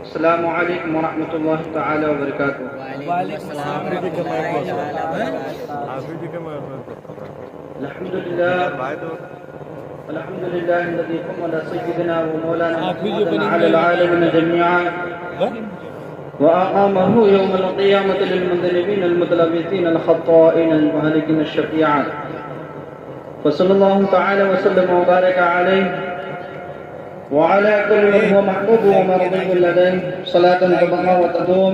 السلام علیکم ورحمۃ اللہ تعالی وبرکاتہ. وعلیکم السلام ورحمۃ اللہ الحمد لله الحمد لله الذي فضل سيدنا ومولانا محمدا على العالمين جميعا وأقامه يوم القيامة للمذنبين المتلبسين الخطائين المهلكين الشفيعا. فصلى الله تعالى وسلم وبارك عليه وعلى كل من هو محبوب ومرضي لديه صلاة تبقى وتدوم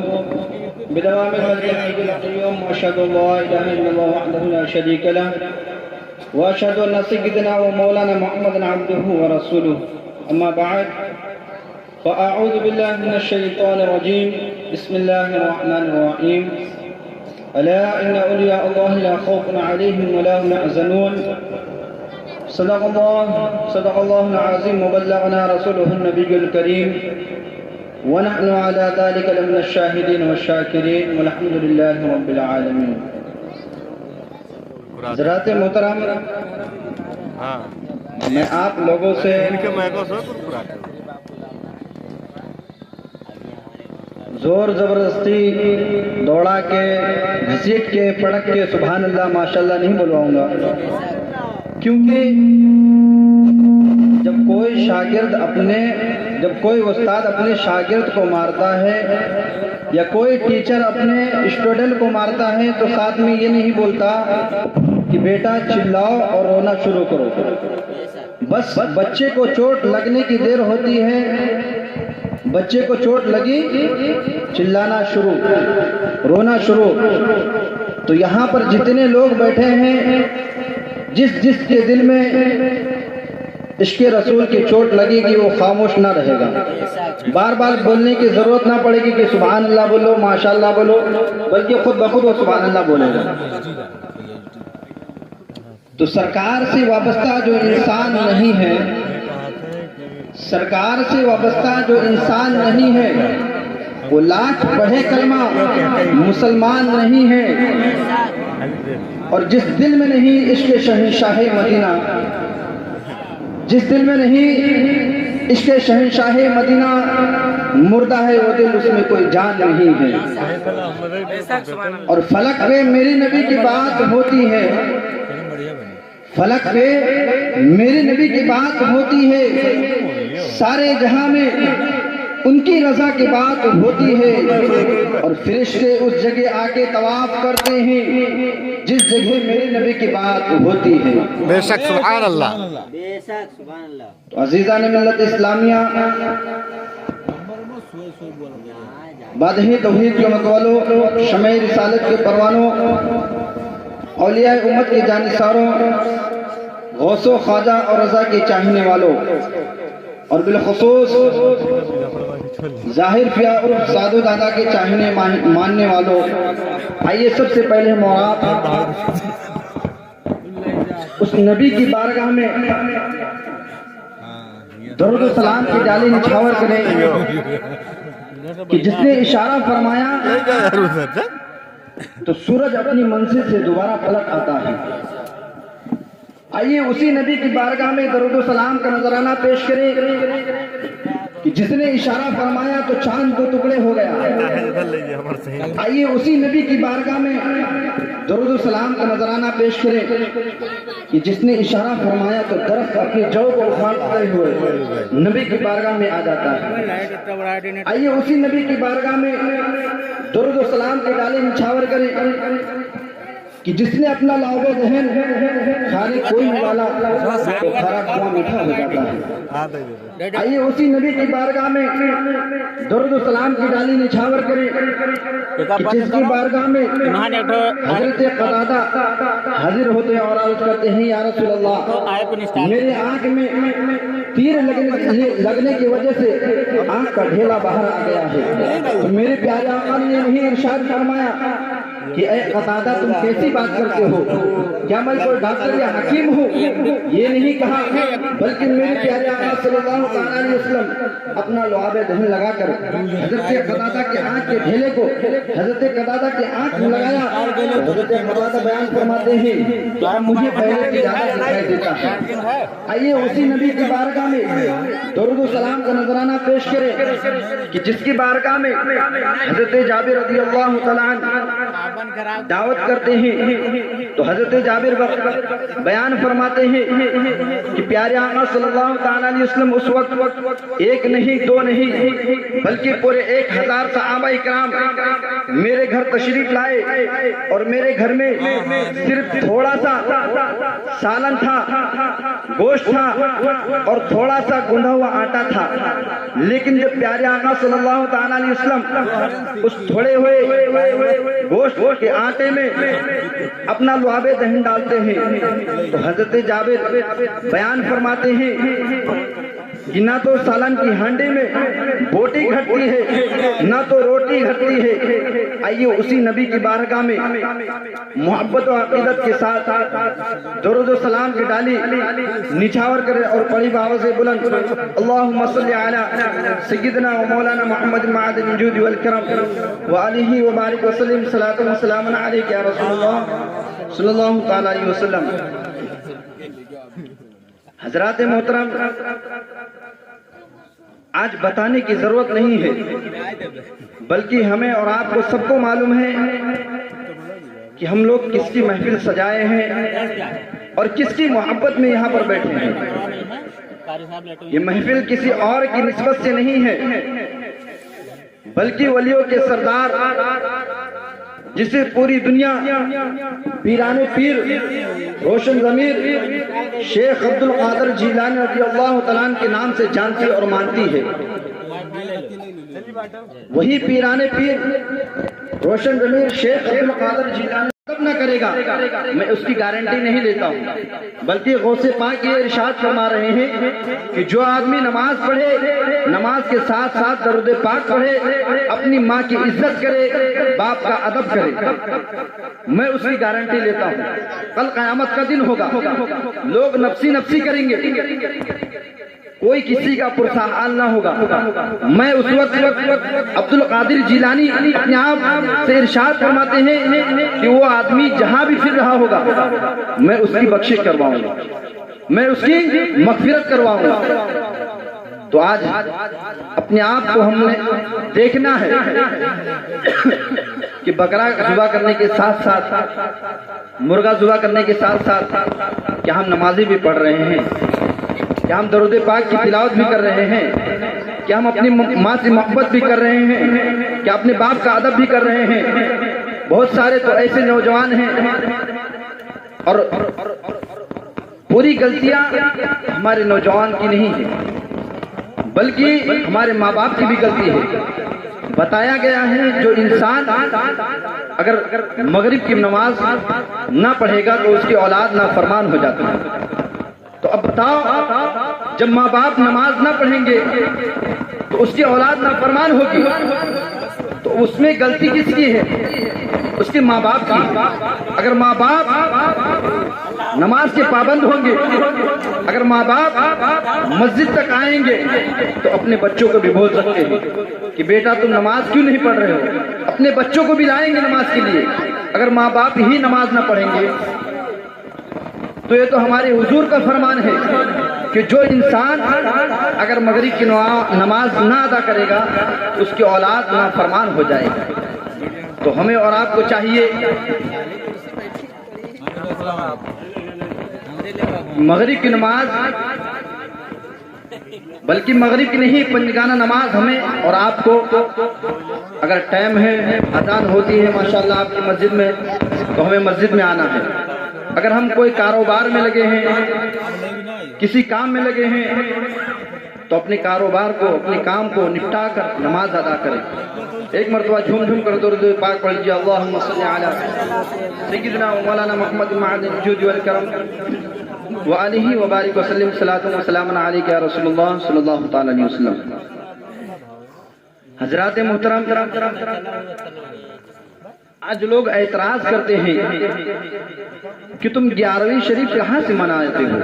بدوام الملك الحي القيوم. وأشهد أن لا إله إلا الله وحده لا شريك له وأشهد أن سيدنا ومولانا محمدا عبده ورسوله. أما بعد فأعوذ بالله من الشيطان الرجيم. بسم الله الرحمن الرحيم. ألا إن أولياء الله لا خوف عليهم ولا هم يحزنون. صدق الله العظيم وبلغنا رسوله النبي الكريم ونحن على ذلك لمن الشاهدين والشاكرين والحمد لله رب العالمين. حضرات محترم، میں آپ لوگوں سے زور زبردستی دوڑا کے گھسیٹ کے پڑک کے سبحان اللہ ماشاءاللہ نہیں بلواؤں گا، کیونکہ جب کوئی استاد اپنے شاگرد کو مارتا ہے یا کوئی ٹیچر اپنے اسٹوڈنٹ کو مارتا ہے تو ساتھ میں یہ نہیں بولتا کہ بیٹا چلاؤ اور رونا شروع کرو. بس بچے کو چوٹ لگنے کی دیر ہوتی ہے، بچے کو چوٹ لگی چلانا شروع، رونا شروع. تو یہاں پر جتنے لوگ بیٹھے ہیں، جس کے دل میں عشق رسول کی چوٹ لگے گی وہ خاموش نہ رہے گا. بار بار بولنے کی ضرورت نہ پڑے گی کہ سبحان اللہ بولو، ماشاءاللہ بولو، بلکہ خود بخود وہ سبحان اللہ بولے گا. تو سرکار سے وابستہ جو انسان نہیں ہے، سرکار سے وابستہ جو انسان نہیں ہے وہ لاکھ پڑھے کلمہ مسلمان نہیں ہے. اور جس دل میں نہیں عشق شہنشاہ مدینہ، جس دل میں نہیں عشق شہنشاہ مدینہ مردہ ہے، وہ دل اس میں کوئی جان نہیں ہے. اور فلک پہ میری نبی کی بات ہوتی ہے، فلک پہ میری نبی کی بات ہوتی ہے، سارے جہاں میں ان کی رضا کی بات ہوتی ہے. اور فرشتے اس جگہ آ کے طواف کرتے ہیں جس جگہ میرے نبی کی بات ہوتی ہے. بے شک سبحان اللہ. تو عزیزان ملت اسلامیہ، بادہی توحید کے متوالوں، شمع رسالت کے پروانوں، اولیاء امت کے جانثاروں، غوث و خواجہ اور رضا کے چاہنے والوں، اور بالخصوص ظاہر فیا عرف سادو دادا کے چاہنے ماننے والوں، آئیے سب سے پہلے مراد اس نبی کی بارگاہ میں درود و سلام کی ڈالی نچھاور کریں کہ جس نے اشارہ فرمایا تو سورج اپنی منزل سے دوبارہ پلٹ آتا ہے. آئیے اسی نبی کی بارگاہ میں درود و سلام کا نذرانہ پیش کریں کہ جس نے اشارہ فرمایا تو چاند دو ٹکڑے ہو گیا. آئیے اسی نبی کی بارگاہ میں درود و سلام کا نذرانہ پیش کریں کہ جس نے اشارہ فرمایا تو درخت اپنی جو کو اکھاڑتے ہوئے نبی کی بارگاہ میں آ جاتا ہے. آئیے اسی نبی کی بارگاہ میں درود و سلام کے ڈالے نچھاور کریں کہ جس نے اپنا لاؤ ذہن کھانے کوئی والا تو کھارا کنواں میٹھا ہو جاتا ہے. آئیے اسی نبی کی بارگاہ میں درود و سلام کی ڈالی نچھاور کریں کہ جس کی بارگاہ میں حضرت قتادہ حاضر ہوتے ہیں اور عرض کرتے ہیں یا رسول اللہ، میرے آنکھ میں تیر لگنے کی وجہ سے آنکھ کا ڈھیلا باہر آ گیا ہے. تو میرے پیارے آقا نے یہی ارشاد فرمایا کہ اے قتادہ تم کیسی بات کرتے ہو؟ کیا میں کوئی ڈاکٹر یا حکیم ہوں؟ یہ نہیں کہا، بلکہ میرے پیارے آقا صلی اللہ علیہ وسلم اپنا لعاب دہن لگا کر حضرت قتادہ کے آنکھ کے ڈھیلے کو حضرت قتادہ کے آنکھ میں لگایا۔ حضرت قتادہ بیان فرماتے ہیں کہ مجھے پہلے سے زیادہ دکھائی دیتا ہے۔ آئیے اسی نبی کی بارگاہ میں درود و سلام کا نذرانہ پیش کریں کہ جس کی بارگاہ میں حضرت جابر رضی اللہ تعالیٰ عنہ دعوت کرتے ہیں تو حضرت جابر بیان فرماتے ہیں کہ پیارے آقا صلی اللہ تعالیٰ علیہ وسلم اس وقت ایک نہیں دو نہیں بلکہ پورے 1000 صحابہ کرام میرے گھر تشریف لائے، اور میرے گھر میں صرف تھوڑا سا سالن تھا، گوشت تھا اور تھوڑا سا گندھا ہوا آٹا تھا، لیکن جب پیارے آقا صلی اللہ تعالیٰ علیہ وسلم اس تھوڑے ہوئے گوشت کے آٹے میں اپنا لعاب دہن ڈالتے ہیں تو حضرت جابر بیان فرماتے ہیں کہ نہ تو سالن کی ہانڈی میں بوٹی گھٹتی ہے نہ تو روٹی گھٹتی ہے۔ آئیے اسی نبی کی بارگاہ میں محبت و عقیدت کے ساتھ درود و سلام کی ڈالی نچھاور کرے اور بڑی آواز بلند اللہم صلی علی سیدنا و مولانا محمد معدن الجود والکرم وآلہ وبارک وسلم صلاۃ و سلام علیک یا رسول اللہ صلی اللہ تعالی علیہ وسلم۔ حضرات محترم، آج بتانے کی ضرورت نہیں ہے، بلکہ ہمیں اور آپ کو سب کو معلوم ہے کہ ہم لوگ کس کی محفل سجائے ہیں اور کس کی محبت میں یہاں پر بیٹھے ہیں۔ یہ محفل کسی اور کی نسبت سے نہیں ہے، بلکہ ولیوں کے سردار جسے پوری دنیا پیران پیر روشن ضمیر شیخ عبد القادر جیلانی رضی اللہ تعالیٰ عنہ کے نام سے جانتی اور مانتی ہے، وہی پیران پیر روشن ضمیر شیخ عبد القادر جیلانی نہ کرے گا، میں اس کی گارنٹی نہیں لیتا ہوں، بلکہ غوث پاک یہ ارشاد فرما رہے ہیں کہ جو آدمی نماز پڑھے، نماز کے ساتھ ساتھ درود پاک پڑھے، اپنی ماں کی عزت کرے، باپ کا ادب کرے، میں اس کی گارنٹی لیتا ہوں۔ کل قیامت کا دن ہوگا، لوگ نفسی نفسی کریں گے، کوئی کسی کا پرسحال نہ ہوگا۔ میں اس وقت عبد القادر جیلانی اپنے آپ سے ارشاد فرماتے ہیں کہ وہ آدمی جہاں بھی پھر رہا ہوگا میں اس کی بخشش کرواؤں گا، میں اس کی مغفرت کرواؤں گا۔ تو آج اپنے آپ کو ہم نے دیکھنا ہے کہ بکرا ذبح کرنے کے ساتھ ساتھ مرغا ذبح کرنے کے ساتھ ساتھ کیا ہم نمازی بھی پڑھ رہے ہیں، کیا ہم درود پاک کی تلاوت بھی کر رہے ہیں، کیا ہم اپنی ماں سے محبت بھی کر رہے ہیں، کیا اپنے باپ کا ادب بھی کر رہے ہیں۔ بہت سارے تو ایسے نوجوان ہیں اور پوری غلطیاں ہمارے نوجوان کی نہیں ہے بلکہ ہمارے ماں باپ کی بھی غلطی ہے۔ بتایا گیا ہے جو انسان اگر مغرب کی نماز نہ پڑھے گا تو اس کی اولاد نافرمان ہو جاتی ہے۔ تو اب بتاؤ جب ماں باپ نماز نہ پڑھیں گے تو اس کی اولاد نافرمان ہوگی، تو اس میں غلطی کس کی ہے؟ اس کے ماں باپ کی۔ اگر ماں باپ نماز کے پابند ہوں گے، اگر ماں باپ مسجد تک آئیں گے تو اپنے بچوں کو بھی بول سکتے ہیں کہ بیٹا تم نماز کیوں نہیں پڑھ رہے ہو، اپنے بچوں کو بھی لائیں گے نماز کے لیے۔ اگر ماں باپ ہی نماز نہ پڑھیں گے تو یہ تو ہمارے حضور کا فرمان ہے کہ جو انسان اگر مغرب کی نماز نہ ادا کرے گا اس کی اولاد نافرمان ہو جائے گی۔ تو ہمیں اور آپ کو چاہیے مغرب کی نماز، بلکہ مغرب کی نہیں پنجگانہ نماز ہمیں اور آپ کو اگر ٹائم ہے، اذان ہوتی ہے ماشاءاللہ آپ کی مسجد میں تو ہمیں مسجد میں آنا ہے۔ اگر ہم کوئی کاروبار میں لگے ہیں، کسی کام میں لگے ہیں تو اپنے کاروبار کو، اپنے کام کو نپٹا کر نماز ادا کریں۔ ایک مرتبہ جھوم جھوم کر درود پاک پڑھ لیجیے اللہم صلی علی سیدنا و مولانا محمد معدن الجود والکرم وآلہ وبارک وسلم صلاۃ و سلام علیک یا رسول اللہ صلی اللہ تعالی علیہ وسلم۔ حضرات محترم، آج لوگ اعتراض کرتے ہیں کہ تم 11ویں شریف کہاں سے مناتے ہو؟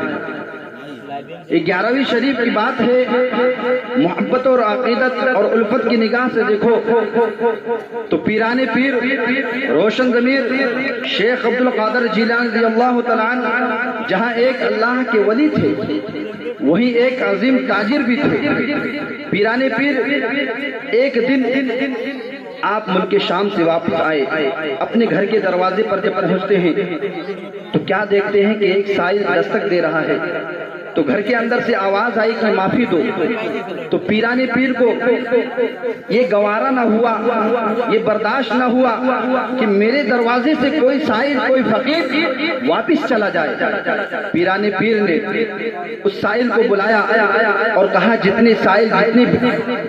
یہ 11ویں شریف کی بات ہے، محبت اور عقیدت اور الفت کی نگاہ سے دیکھو تو پیران پیر روشن ضمیر شیخ عبد القادر جیلانی رضی اللہ تعالیٰ عنہ جہاں ایک اللہ کے ولی تھے وہیں ایک عظیم تاجر بھی تھے۔ پیران پیر ایک دن آپ ملک شام سے واپس آئے، اپنے گھر کے دروازے پر جب پہنچتے ہیں تو کیا دیکھتے ہیں کہ ایک سائل دستک دے رہا ہے، تو گھر کے اندر سے آواز آئی کہ معافی دو۔ تو پیران پیر کو یہ گوارا نہ ہوا، یہ برداشت نہ ہوا کہ میرے دروازے سے کوئی سائل کوئی فقیر واپس چلا جائے۔ پیران پیر نے اس سائل کو بلایا اور کہا جتنے سائل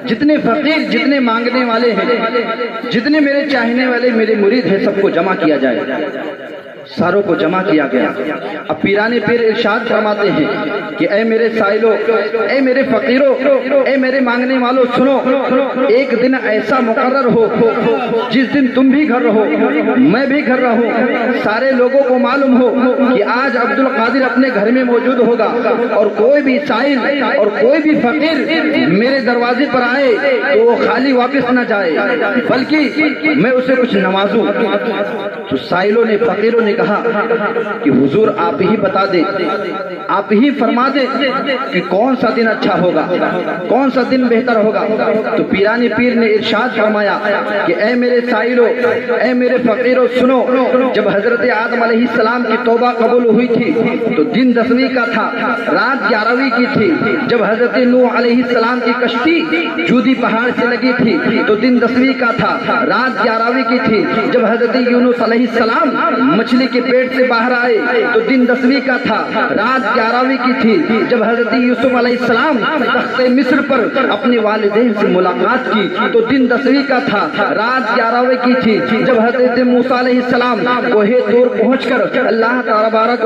جتنے فقیر جتنے مانگنے والے ہیں، جتنے میرے چاہنے والے میرے مرید ہیں، سب کو جمع کیا جائے۔ ساروں کو جمع کیا گیا۔ اب پیران پیر ارشاد فرماتے ہیں کہ اے میرے سائلوں، اے میرے فقیروں، اے میرے مانگنے والوں، سنو، ایک دن ایسا مقرر ہو جس دن تم بھی گھر رہو، میں بھی گھر رہوں، سارے لوگوں کو معلوم ہو کہ آج عبد القادر اپنے گھر میں موجود ہوگا، اور کوئی بھی سائل اور کوئی بھی فقیر میرے دروازے پر آئے تو وہ خالی واپس نہ جائے بلکہ میں اسے کچھ نوازوں۔ تو سائلوں نے فقیروں نے کہا کہ حضور آپ ہی بتا دیں، آپ ہی فرما دیں کہ کون سا دن اچھا ہوگا، کون سا دن بہتر ہوگا۔ تو پیران پیر نے ارشاد فرمایا کہ اے میرے سائلوں، اے میرے فقیروں، سنو، جب حضرت آدم علیہ السلام کی توبہ قبول ہوئی تھی تو دن 10ویں کا تھا، رات 11ویں کی تھی۔ جب حضرت نوح علیہ السلام کی کشتی جودی پہاڑ سے لگی تھی تو دن 10ویں کا تھا، رات 11ویں کی تھی۔ جب حضرت یونس علیہ السلام مچھلی کے پیٹ سے باہر آئے تو دن 10ویں کا تھا، رات 11ویں کی تھی۔ جب حضرت یوسف علیہ السلام تخت مصر پر اپنے والدین سے ملاقات کی تو دن 10ویں کا تھا، رات 11ویں کی تھی۔ جب حضرت موسیٰ علیہ السلام کوہ طور پہنچ کر اللہ تبارک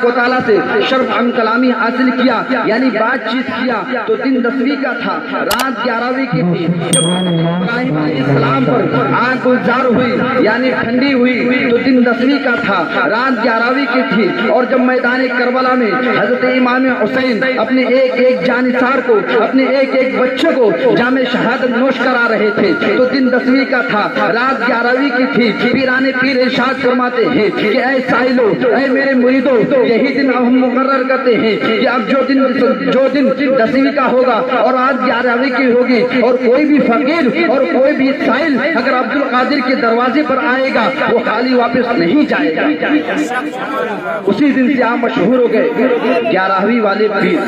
و تعالیٰ سے شرف عن کلامی حاصل کیا، یعنی بات چیت کیا، تو دن 10ویں کا تھا، رات 11ویں کی تھی۔ جب ابراہیم علیہ السلام پر آنکھ گزار ہوئی یعنی ٹھنڈی ہوئی تو دن 10ویں کا تھا، رات 11ویں کی تھی۔ اور جب میدان کربلا میں حضرت امام حسین اپنے ایک ایک جانثار کو، اپنے ایک ایک بچے کو جام شہادت نوش کرا رہے تھے تو دن 10ویں کا تھا، رات 11ویں کی تھی۔ پیران پیر ارشاد فرماتے ہیں کہ اے سائلوں، اے میرے مریدوں، یہی دن ہم مقرر کرتے ہیں کہ اب جو دن 10ویں کا ہوگا اور آج 11ویں کی ہوگی، اور کوئی بھی فقیر اور کوئی بھی سائل اگر عبد القادر کے دروازے پر آئے گا وہ خالی واپس نہیں جائے گا۔ اسی دن سے آپ مشہور ہو گئے 11ویں والے پیر۔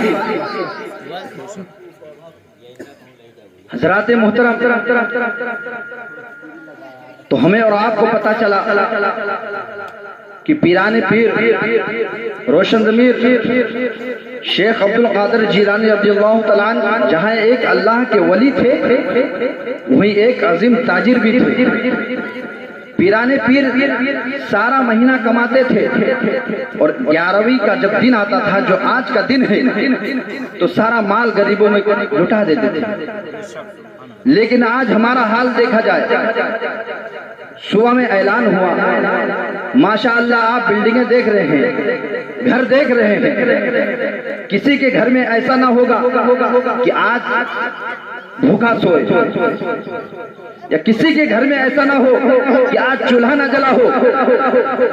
حضرات محترم، تو ہمیں اور آپ کو پتا چلا کہ پیران پیر روشن ضمیر شیخ عبد القادر جیلانی رضی اللہ تعالیٰ عنہ جہاں ایک اللہ کے ولی تھے وہیں ایک عظیم تاجر بھی تھے۔ پیران پیر سارا مہینہ کماتے تھے اور 11ویں کا جب دن آتا تھا جو آج کا دن ہے تو سارا مال غریبوں میں لٹا دیتے تھے۔ لیکن آج ہمارا حال دیکھا جائے، صبح میں اعلان ہوا، ماشاءاللہ آپ بلڈنگیں دیکھ رہے ہیں، گھر دیکھ رہے ہیں، کسی کے گھر میں ایسا نہ ہوگا کہ آج بھوکا سوئے، یا کسی کے گھر میں ایسا نہ ہو کہ آج چولہا نہ جلا ہو۔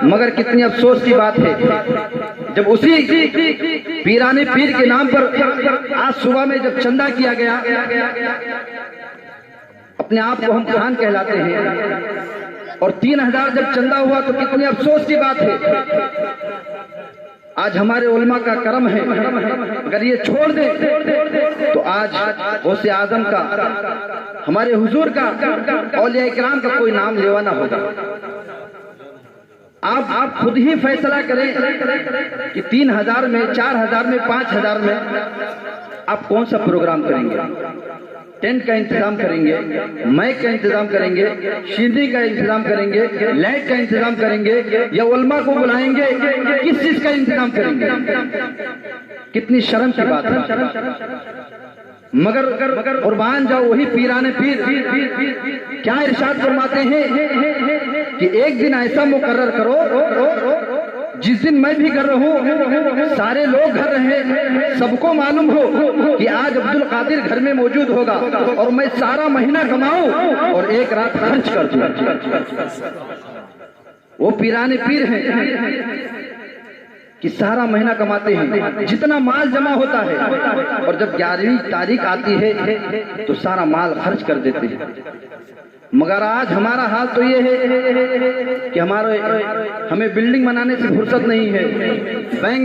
مگر کتنی افسوس کی بات ہے جب اسی پیران پیر کے نام پر آج صبح میں جب چندہ کیا گیا، اپنے آپ کو ہم خان کہلاتے ہیں، اور 3000 جب چندہ ہوا تو کتنی افسوس کی بات ہے۔ آج ہمارے علماء کا کرم ہے، اگر یہ چھوڑ دیں تو آج غوث اعظم کا، ہمارے حضور کا، اولیاء کرام کا کوئی نام لیوا نہ ہوگا۔ آپ خود ہی فیصلہ کریں کہ 3000 میں، 4000 میں، 5000 میں آپ کون سا پروگرام کریں گے؟ ٹینٹ کا انتظام کریں گے، مائک کا انتظام کریں گے، شیرنی کا انتظام کریں گے، لائٹ کا انتظام کریں گے، یا علماء کو بلائیں گے؟ کس چیز کا انتظام کریں گے؟ کتنی شرم کی بات ہے۔ مگر قربان جاؤ وہی پیران پیر کیا ارشاد فرماتے ہیں کہ ایک دن ایسا مقرر کرو جس دن میں بھی گھر رہوں سارے لوگ گھر رہیں سب کو معلوم ہو کہ آج عبد القادر گھر میں موجود ہوگا اور میں سارا مہینہ کماؤں اور ایک رات خرچ کر دوں. وہ پیران پیر ہیں کہ سارا مہینہ کماتے ہیں جتنا مال جمع ہوتا ہے اور جب 11ویں تاریخ آتی ہے تو سارا مال خرچ کر دیتے ہیں. مگر آج ہمارا حال تو یہ ہے کہ ہمیں بلڈنگ بنانے سے فرصت نہیں ہے, بینک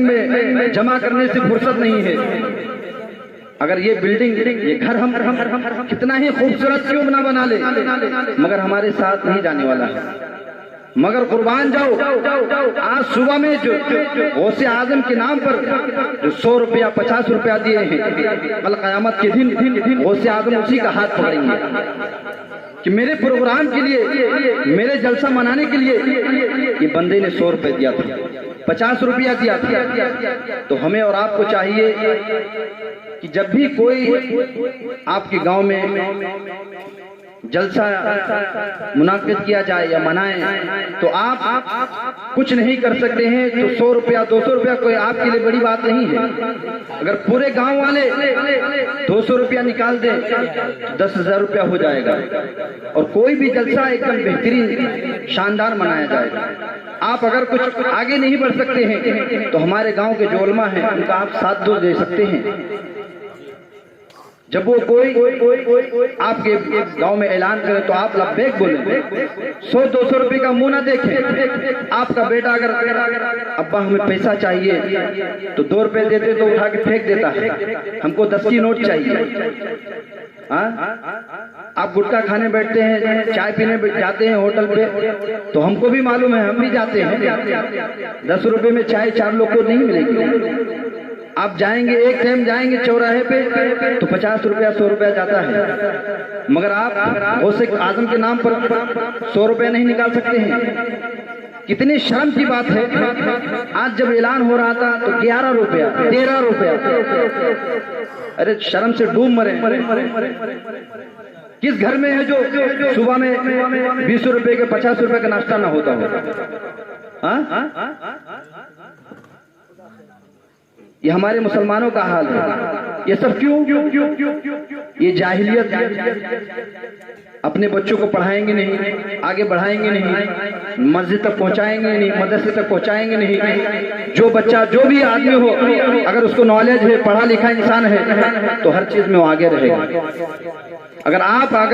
میں جمع کرنے سے فرصت نہیں ہے. اگر یہ بلڈنگ یہ گھر ہم کتنا ہی خوبصورت کیوں نہ بنا لے مگر ہمارے ساتھ نہیں جانے والا ہے. مگر قربان جاؤ آج صبح میں جو غوث اعظم کے نام پر جو 100 روپیہ 50 روپیہ دیے ہیں کل قیامت کے دن غوث اعظم اسی کا ہاتھ پکڑیں گے کہ میرے پروگرام کے لیے میرے جلسہ منانے کے لیے یہ بندے نے 100 روپے دیا تھا 50 روپیہ دیا تھا. تو ہمیں اور آپ کو چاہیے کہ جب بھی کوئی آپ کے گاؤں میں جلسہ منعقد کیا جائے یا منائیں تو آپ کچھ نہیں کر سکتے ہیں تو 100 روپیہ 200 روپیہ کوئی آپ کے لیے بڑی بات نہیں ہے. اگر پورے گاؤں والے 200 روپیہ نکال دیں 10,000 روپیہ ہو جائے گا اور کوئی بھی جلسہ ایک دم بہترین شاندار منایا جائے گا. آپ اگر کچھ آگے نہیں بڑھ سکتے ہیں تو ہمارے گاؤں کے جو علماء ہیں ان کا آپ ساتھ دے سکتے ہیں. جب وہ کوئی آپ کے گاؤں میں اعلان کرے تو آپ لبیک بولیں 100-200 روپے کا منہ نہ دیکھیں. آپ کا بیٹا اگر ابا ہمیں پیسہ چاہیے تو 2 روپے دیتے تو اٹھا کے پھینک دیتا ہے, ہم کو 10 کی نوٹ چاہیے. آپ گٹکا کھانے بیٹھتے ہیں چائے پینے جاتے ہیں ہوٹل پہ تو ہم کو بھی معلوم ہے ہم بھی جاتے ہیں 10 روپے میں چائے 4 لوگ کو نہیں ملے گی. آپ جائیں گے ایک ٹائم جائیں گے چوراہے پہ تو 50 روپیہ 100 روپیہ جاتا ہے. مگر آپ غوث اعظم کے نام پر 100 روپیہ نہیں نکال سکتے ہیں. کتنی شرم کی بات ہے. آج جب اعلان ہو رہا تھا تو 11 روپیہ 13 روپیہ. ارے شرم سے ڈوب مرے. کس گھر میں ہے جو صبح میں 20 روپے کے 50 روپے کا ناشتہ نہ ہوتا ہو. یہ ہمارے مسلمانوں کا حال ہے. یہ سب کیوں؟ یہ جاہلیت. اپنے بچوں کو پڑھائیں گے نہیں, آگے بڑھائیں گے نہیں, مسجد تک پہنچائیں گے نہیں, مدرسے تک پہنچائیں گے نہیں. جو بچہ جو بھی آدمی ہو اگر اس کو نالج ہے پڑھا لکھا انسان ہے تو ہر چیز میں وہ آگے رہے گا. اگر آپ آج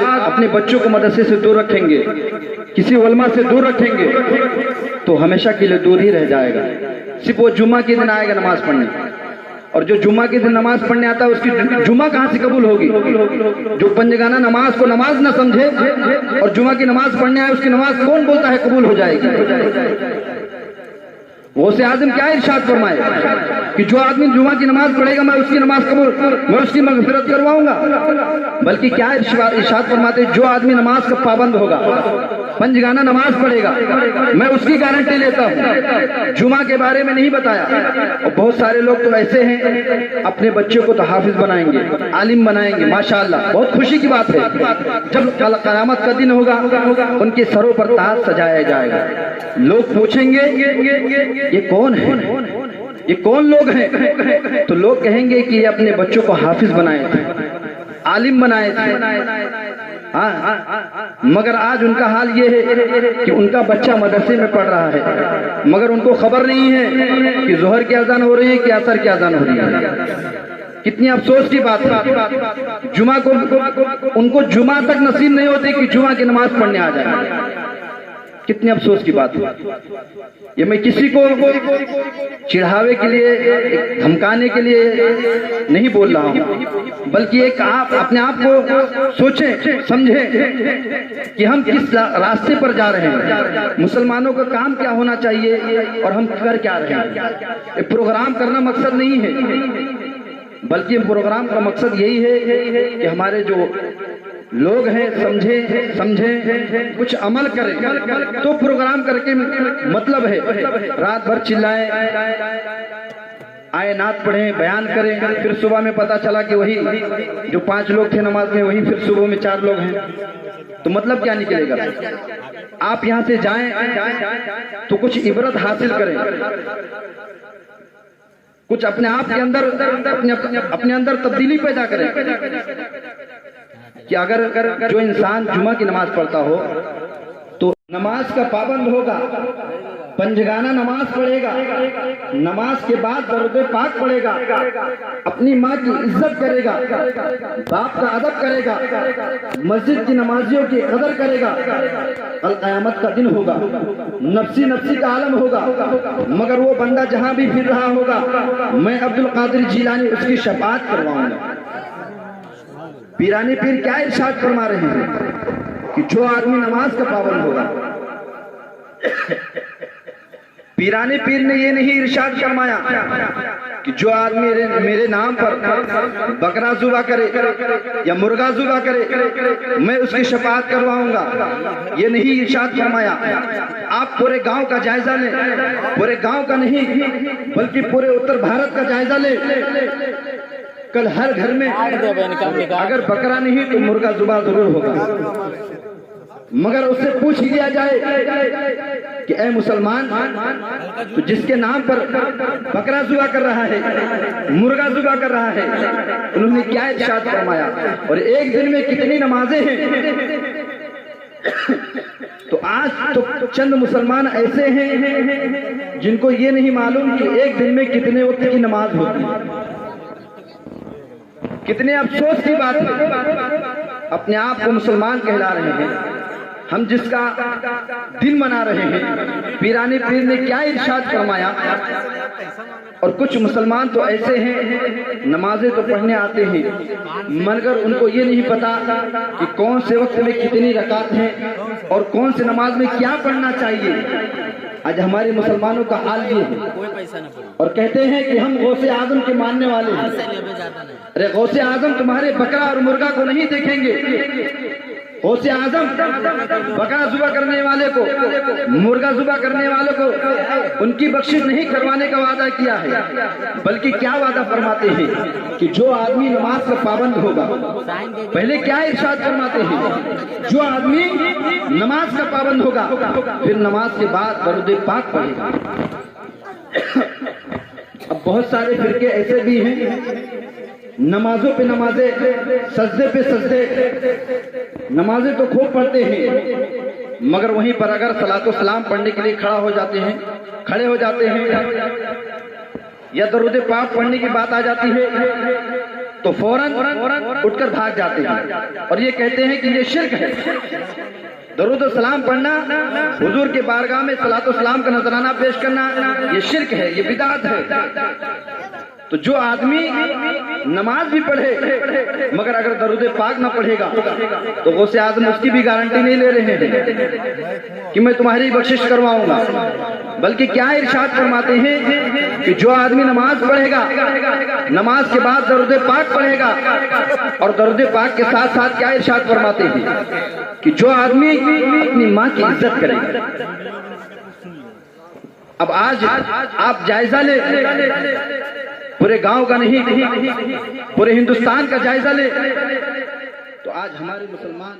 اپنے بچوں کو مدرسے سے دور رکھیں گے, کسی علماء سے دور رکھیں گے تو ہمیشہ کے لیے دور ہی رہ جائے گا. صرف وہ جمعہ کے دن آئے گا نماز پڑھنے, اور جو جمعہ کے دن نماز پڑھنے آتا ہے اس کی جمعہ کہاں سے قبول ہوگی؟ جو پنجگانہ نماز کو نماز نہ سمجھے اور جمعہ کی نماز پڑھنے آئے اس کی نماز کون بولتا ہے قبول ہو جائے گی؟ غوث اعظم کیا ارشاد فرمائے کہ جو آدمی جمعہ کی نماز پڑھے گا میں اس کی نماز قبول, میں اس کی مغفرت کرواؤں گا. بلکہ کیا ارشاد فرماتے جو آدمی نماز کا پابند ہوگا, پنجگانہ نماز پڑھے گا, میں اس کی گارنٹی لیتا ہوں. جمعہ کے بارے میں نہیں بتایا. اور بہت سارے لوگ تو ایسے ہیں اپنے بچوں کو تو حافظ بنائیں گے, عالم بنائیں گے. ماشاءاللہ بہت خوشی کی بات ہے. جب قیامت کا دن ہوگا ان کے سروں پر تاج سجایا جائے گا. لوگ پوچھیں گے یہ کون ہے, یہ کون لوگ ہیں؟ تو لوگ کہیں گے کہ یہ اپنے بچوں کو حافظ بنائے تھے, عالم بنائے تھے. مگر آج ان کا حال یہ ہے کہ ان کا بچہ مدرسے میں پڑھ رہا ہے مگر ان کو خبر نہیں ہے کہ ظہر کی اذان ہو رہی ہے کہ عصر کی اذان ہو رہی ہے. کتنی افسوس کی بات ہے. جمعہ کو ان کو جمعہ تک نصیب نہیں ہوتی کہ جمعہ کی نماز پڑھنے آ جائے. کتنی افسوس کی بات ہے. یہ میں کسی کو چڑھاوے کے لیے دھمکانے کے لیے نہیں بول رہا ہوں, بلکہ ایک آپ اپنے آپ کو سوچیں سمجھیں کہ ہم کس راستے پر جا رہے ہیں, مسلمانوں کا کام کیا ہونا چاہیے اور ہم کر کیا رہے ہیں. پروگرام کرنا مقصد نہیں ہے بلکہ پروگرام کا مقصد یہی ہے کہ ہمارے جو لوگ ہیں سمجھیں کچھ عمل کریں تو پروگرام کر کے مطلب ہے. رات بھر چلائیں آئے نعت پڑھیں بیان کریں. پھر صبح میں پتا چلا کہ وہی جو 5 لوگ تھے نماز میں وہی پھر صبح میں 4 لوگ ہیں. تو مطلب کیا نکلے گا؟ آپ یہاں سے جائیں تو کچھ عبرت حاصل کریں, کچھ اپنے آپ کے اندر اپنے اندر تبدیلی پیدا کریں کہ اگر جو انسان جمعہ کی نماز پڑھتا ہو تو نماز کا پابند ہوگا, پنجگانہ نماز پڑھے گا, نماز کے بعد درود پاک پڑھے گا, اپنی ماں کی عزت کرے گا, باپ کا ادب کرے گا, مسجد کی نمازیوں کی قدر کرے گا. کل قیامت کا دن ہوگا, نفسی نفسی کا عالم ہوگا, مگر وہ بندہ جہاں بھی پھر رہا ہوگا میں عبد القادر جیلانی اس کی شفاعت کرواؤں گا. پیرانی پیر کیا ارشاد فرما رہے ہیں کہ جو آدمی نماز کا پابند ہوگا. پیرانی پیر نے یہ نہیں ارشاد فرمایا کہ جو آدمی میرے نام پر بکرا ذبح کرے یا مرغا ذبح کرے میں اس کی شفاعت کرواؤں گا. یہ نہیں ارشاد فرمایا. آپ پورے گاؤں کا جائزہ لیں, پورے گاؤں کا نہیں بلکہ پورے اتر بھارت کا جائزہ لیں. کل ہر گھر میں اگر بکرا نہیں تو مرغا ذبح ضرور ہوگا, مگر اس سے پوچھ لیا جائے کہ اے مسلمان تو جس کے نام پر بکرا ذبح کر رہا ہے, مرغا ذبح کر رہا ہے, انہوں نے کیا ارشاد فرمایا اور ایک دن میں کتنی نمازیں ہیں. تو آج تو چند مسلمان ایسے ہیں جن کو یہ نہیں معلوم کہ ایک دن میں کتنے وقت کی نماز ہوتی ہے. کتنے افسوس کی بات ہے, اپنے آپ کو مسلمان کہلا رہے ہیں, ہم جس کا دن منا رہے ہیں. پیرانی پیر نے کیا ارشاد فرمایا. اور کچھ مسلمان تو ایسے ہیں نمازیں تو پڑھنے آتے ہیں مگر ان کو یہ نہیں پتا کہ کون سے وقت میں کتنی رکعت ہیں اور کون سے نماز میں کیا پڑھنا چاہیے. آج ہمارے مسلمانوں کا حال یہ ہے اور کہتے ہیں کہ ہم غوث اعظم کے ماننے والے ہیں. ارے غوث اعظم تمہارے بکرا اور مرغا کو نہیں دیکھیں گے. غوث اعظم بکرا ذبح کرنے والے کو, مرغا ذبح کرنے والوں کو ان کی بخشش نہیں کروانے کا وعدہ کیا ہے, بلکہ کیا وعدہ فرماتے ہیں کہ جو آدمی نماز کا پابند ہوگا. پہلے کیا ارشاد فرماتے ہیں, جو آدمی نماز کا پابند ہوگا پھر نماز کے بعد درود پاک پڑھے گا. اب بہت سارے فرقے ایسے بھی ہیں نمازوں پہ نمازیں, سجدے پہ سجدے, نمازیں تو خوب پڑھتے ہیں مگر وہیں پر اگر صلاۃ و سلام پڑھنے کے لیے کھڑے ہو جاتے ہیں یا درود پاک پڑھنے کی بات آ جاتی ہے تو فوراً اٹھ کر بھاگ جاتے ہیں اور یہ کہتے ہیں کہ یہ شرک ہے. درود و سلام پڑھنا, حضور کے بارگاہ میں صلاۃ و سلام کا نذرانہ پیش کرنا یہ شرک ہے, یہ بدعت ہے. تو جو آدمی نماز بھی پڑھے مگر اگر درود پاک نہ پڑھے گا تو غوث اعظم اس کی بھی گارنٹی نہیں لے رہے ہیں کہ میں تمہاری بخشش کرواؤں گا, بلکہ کیا ارشاد فرماتے ہیں کہ جو آدمی نماز پڑھے گا نماز کے بعد درود پاک پڑھے گا اور درود پاک کے ساتھ ساتھ کیا ارشاد فرماتے ہیں کہ جو آدمی اپنی ماں کی عزت کرے گا. اب آج آپ جائزہ لیں, پورے گاؤں کا نہیں پورے ہندوستان کا جائزہ لے تو آج ہمارے مسلمان